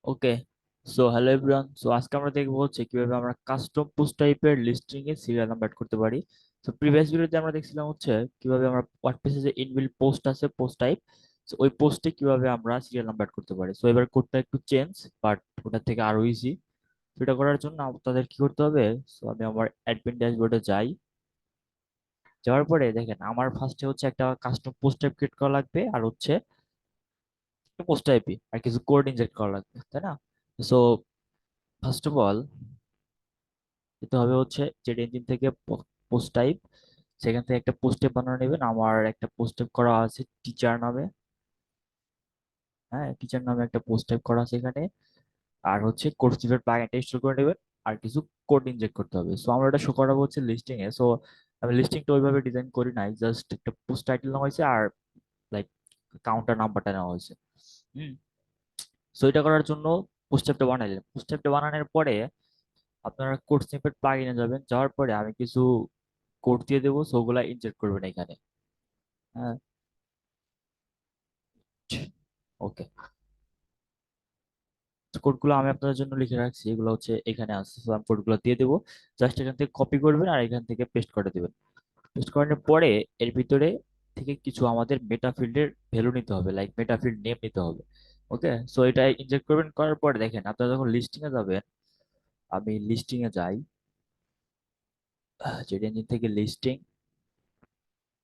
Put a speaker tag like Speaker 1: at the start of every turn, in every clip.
Speaker 1: ওকে। Hello everyone. আজকে আমরা দেখবো হচ্ছে কিভাবে আমরা কাস্টম পোস্ট টাইপের লিস্টিং এ সিরিয়াল নাম্বার অ্যাড করতে পারি। প্রিভিয়াস ভিডিওতে আমরা দেখছিলাম হচ্ছে কিভাবে আমরা ওয়ার্ডপ্রেসে যে ইনবিল্ট পোস্ট আছে পোস্ট টাইপ, ওই পোস্টে কিভাবে আমরা সিরিয়াল নাম্বার অ্যাড করতে পারি। এবার কোডটা একটু চেঞ্জ, বাট ওটা থেকে আরো ইজি। এটা করার জন্য আপনাদের কি করতে হবে? আমি আমার অ্যাডমিন ড্যাশবোর্ডে যাই। যাওয়ার পরে দেখেন আমার ফার্স্টে হচ্ছে একটা কাস্টম পোস্ট টাইপ ক্রিয়েট করা লাগবে, আর হচ্ছে পোস্ট টাইপই আর কিছু কোড ইনজেক্ট করা লাগবে, তাই না? সো ফার্স্ট অফ অল দিতে হবে হচ্ছে জেড ইঞ্জিন থেকে পোস্ট টাইপ। সেখান থেকে একটা পোস্ট টাইপ বানানো নেবেন। আমার একটা পোস্ট টাইপ করা আছে টিচার নামে। হ্যাঁ, টিচার নামে একটা পোস্ট টাইপ করা আছে এখানে। আর হচ্ছে কোড স্নিপেট প্লাগইনটা ইনস্টল করে নেবেন। আর কিছু কোড ইনজেক্ট করতে হবে। আমরা এটা শো করাবো হচ্ছে লিস্টিং এ। আমি লিস্টিংটা ওইভাবে ডিজাইন করি নাই, জাস্ট একটা পোস্ট টাইটেল নেওয়া হয়েছে আর লাইক কাউন্টার নাম্বারটা নেওয়া হয়েছে। হুম। এটা করার জন্য পোস্ট টাইপটা বানাইলেন। পোস্ট টাইপটা বানানোর পরে আপনারা কোড স্নিপেট প্লাগইনে যাবেন। যাওয়ার পরে আমি কিছু কোড দিয়ে দেবো, ওগুলা ইনজেক্ট করবেন এখানে। হ্যাঁ। ওকে। কোডগুলো আমি আপনাদের জন্য লিখে রাখছি, এগুলো হচ্ছে এখানে আছে। আমি কোডগুলো দিয়ে দেবো। জাস্ট এখান থেকে কপি করবেন আর এখান থেকে পেস্ট করে দেবেন। পেস্ট করানোর পরে এর ভিতরে থেকে কিছু আমাদের মেটা ফিল্ডের ভ্যালু নিতে হবে, লাইক মেটা ফিল্ড নেম নিতে হবে। ওকে। এটা ইনজেক্ট করবেন। করার পরে দেখেন আপনারা যখন লিস্টিং এ যাবেন, আমি লিস্টিং এ যাই। জেড ইঞ্জিন থেকে লিস্টিং,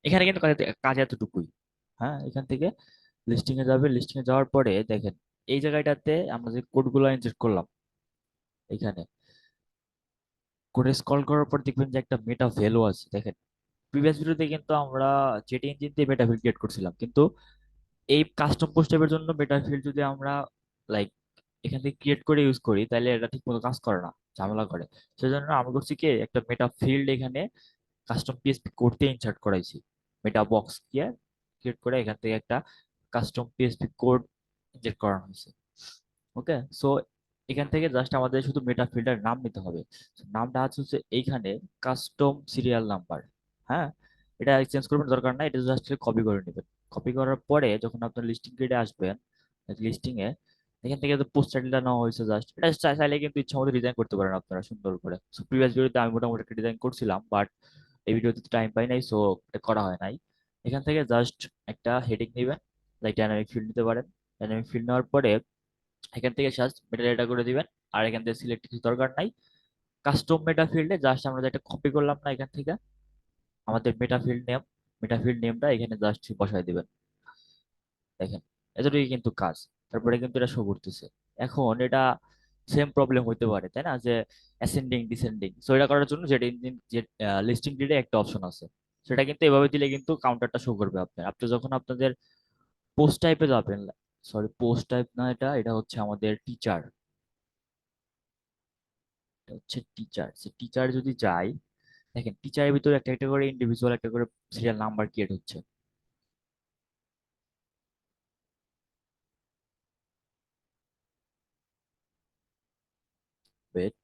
Speaker 1: এখানে কিন্তু কাজ এতটুকুই। হ্যাঁ, এখান থেকে লিস্টিং এ যাবে। লিস্টিং এ যাওয়ার পরে দেখেন এই জায়গাটাতে আমরা যে কোডগুলো ইনজেক্ট করলাম, এখানে করে স্ক্রল করার পর দেখবেন যে একটা মেটা ভ্যালু আছে। দেখেন প্রিভিয়াস ভিডিওতে কিন্তু আমরা জেট ইঞ্জিন দিয়ে মেটা ফিল্ড ক্রিয়েট করছিলাম, কিন্তু এই কাস্টম পোস্ট টাইপের জন্য মেটা ফিল্ড যদি আমরা লাইক এখান থেকে ক্রিয়েট করে ইউজ করি, তাহলে এটা ঠিক মতো কাজ করে না, ঝামেলা করে। সেজন্য আমরা করছি কি, একটা মেটা ফিল্ড এখানে কাস্টম পিএসপি করতে ইনসার্ট করাইছি। মেটা বক্স দিয়ে ক্রিয়েট করে এখান থেকে একটা কাস্টম পিএসপি কোড ইনজেক্ট করানো হয়েছে। ওকে। এখান থেকে জাস্ট আমাদের শুধু মেটা ফিল্ডের নাম নিতে হবে। নামটা আছে হচ্ছে এইখানে কাস্টম সিরিয়াল নাম্বার। হ্যাঁ, এটা চেঞ্জ করবেন দরকার নাই, এটা জাস্ট কপি করে নেবেন। কপি করার পরে যখন আপনার লিস্টিং গ্রিডে আসবেন, লিস্টিং এ এখান থেকে পোস্ট টাইটেলটা নেওয়া হয়েছে, জাস্ট এটা চাইলে কিন্তু ইচ্ছা মতো ডিজাইন করতে পারেন আপনারা সুন্দর করে। প্রিভিয়াস ভিডিওতে আমি মোটামুটি একটা ডিজাইন করছিলাম, বাট এই ভিডিওতে টাইম পাই নাই, এটা করা হয় নাই। এখান থেকে জাস্ট একটা হেডিং নেবেন, লাইক ডাইনামিক ফিল্ড নিতে পারেন। ডাইনামিক ফিল্ড নেওয়ার পরে এখান থেকে জাস্ট মেটা ডেটা করে দিবেন। আর এখান থেকে সিলেক্ট কিছু দরকার নাই। কাস্টম মেটা ফিল্ডে জাস্ট আমরা যেটা কপি করলাম না এখান থেকে, আমাদের মেটা ফিল্ড নেমটা এখানে জাস্ট বসায় দিবেন। দেখেন এতটুকু কিন্তু কাজ। তারপরে কিন্তু এটা শো করতেছে। এখন এটা সেম প্রবলেম হইতে পারে, তাই না, যে অ্যাসেন্ডিং ডিসেন্ডিং। এটা করার জন্য যেটা ইঞ্জিন যে লিস্টিং গ্রিডে একটা অপশন আছে, সেটা কিন্তু এভাবে দিলে কিন্তু কাউন্টারটা শো করবে। আপনি যখন আপনাদের পোস্ট টাইপে যাবেন, সরি পোস্ট টাইপ না, এটা এটা হচ্ছে আমাদের টিচার। এটা হচ্ছে টিচার। টিচার যদি যাই, দেখেন টিচারের ভিতরে একটা একটা করে ইন্ডিভিজুয়াল একটা করে সিরিয়াল নাম্বার ক্রিয়েট হচ্ছে। ওয়েট,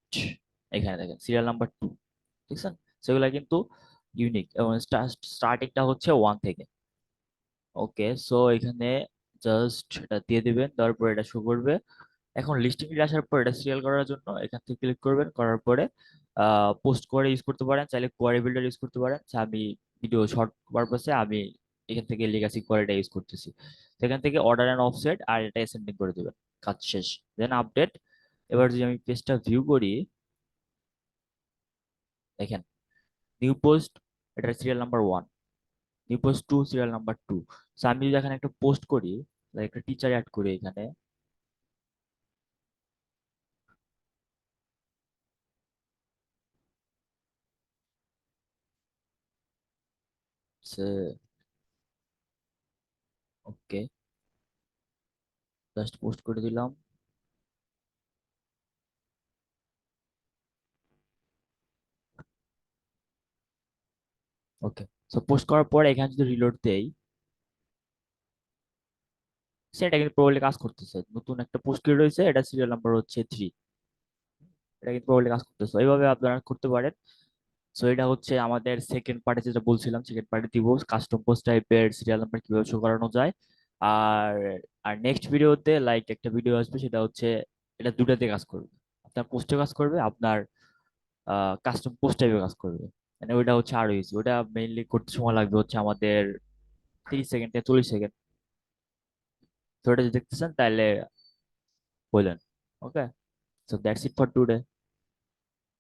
Speaker 1: এখানে দেখেন সিরিয়াল নাম্বার 2, ঠিক আছে? সেগুলা কিন্তু ইউনিক এবং স্টার্টিংটা হচ্ছে 1 থেকে। ওকে। এখানে জাস্ট এটা দিয়ে দিবেন, তারপর এটা শো করবে। এখন লিস্টিং এ আসার পর এটা সিরিয়াল করার জন্য এখান থেকে ক্লিক করবেন। করার পরে পোস্ট করে ইউজ করতে পারেন, চাইলে কোয়ারি বিল্ডার ইউজ করতে পারেন। আমি ভিডিও শর্ট পারপাসে আমি এখান থেকে লেগাসি কোয়ারিটা ইউজ করতেছি। এখান থেকে অর্ডার এন্ড অফসেট আর এটা অ্যাসেন্ডিং করে দিবেন। কাজ শেষ। দেন আপডেট। এবার যদি আমি পেজটা ভিউ করি, দেখেন নিউ পোস্ট, এটা serial number 1। New post 2 serial number 2। আমি যদি এখানে একটা পোস্ট করি, like একটা টিচার অ্যাড করি এখানে, ওকে জাস্ট পোস্ট করে দিলাম। ওকে। পোস্ট করার পরে এখানে যদি রিলোড দেই, সেটা কিন্তু প্রবলি কাজ করতেছে। নতুন একটা পোস্ট ক্রিয়েট হয়েছে, এটা সিরিয়াল নাম্বার হচ্ছে 3। এটা কিন্তু প্রবলি কাজ করতেছে। এইভাবে আপনারা করতে পারেন। এটা হচ্ছে আমাদের সেকেন্ড পার্টে যেটা বলছিলাম, সেকেন্ড পার্টে দিব কাস্টম পোস্ট টাইপের সিরিয়াল নাম্বার কিভাবে শো করানো যায়। আর আর নেক্সট ভিডিওতে লাইক একটা ভিডিও আসবে, সেটা হচ্ছে এটা দুটাতে কাজ করবে। আপনার পোস্টে কাজ করবে, আপনার কাস্টম পোস্ট টাইপে কাজ করবে। মানে ওইটা হচ্ছে আরো ইজি। ওটা মেইনলি করতে সময় লাগবে হচ্ছে আমাদের 30 সেকেন্ড থেকে 40 সেকেন্ড। তো ওটা যদি দেখতেছেন তাহলে বললেন। Okay, so that's it for today.